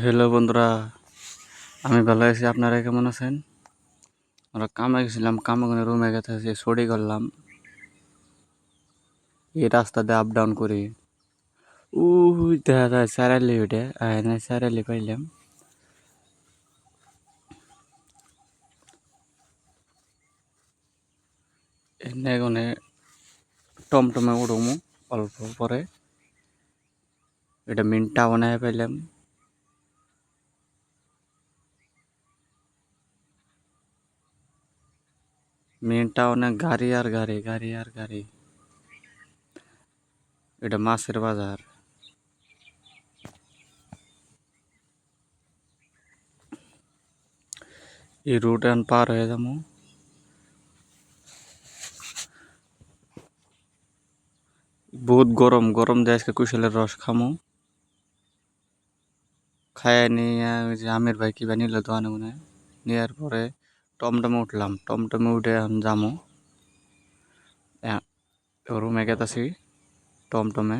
Hello বন্ধুরা, আমি ভালো আছি। আপনারা কেমন আছেন? আমরা কামে গেছিলাম, কামে করে রুমে গেছে স্টাডি করলাম। এই রাস্তা দিয়ে আপ ডাউন করি। দেখা যায় স্যারালি ওইটা না স্যারালি পাইলাম। এনে এখানে টমটমে উঠমু অল্প পরে। এটা মেন টাউনে পাইলাম। মেন টাউনে গাড়ি আর গাড়ি, গাড়ি আর গাড়ি। এটা মাছের বাজার। এই রুট এখন পার হয়ে যাবো। বহুত গরম, গরম দিয়ে আজকে কুশলের রস খামু। খায় নিয়ে ওই যে আমির ভাই কিবা নিল দোকানে মনে হয়। নেওয়ার পরে টমটমে উঠলাম, টমটমে উঠে এখন যামো রুমে গেতাছি টমটমে।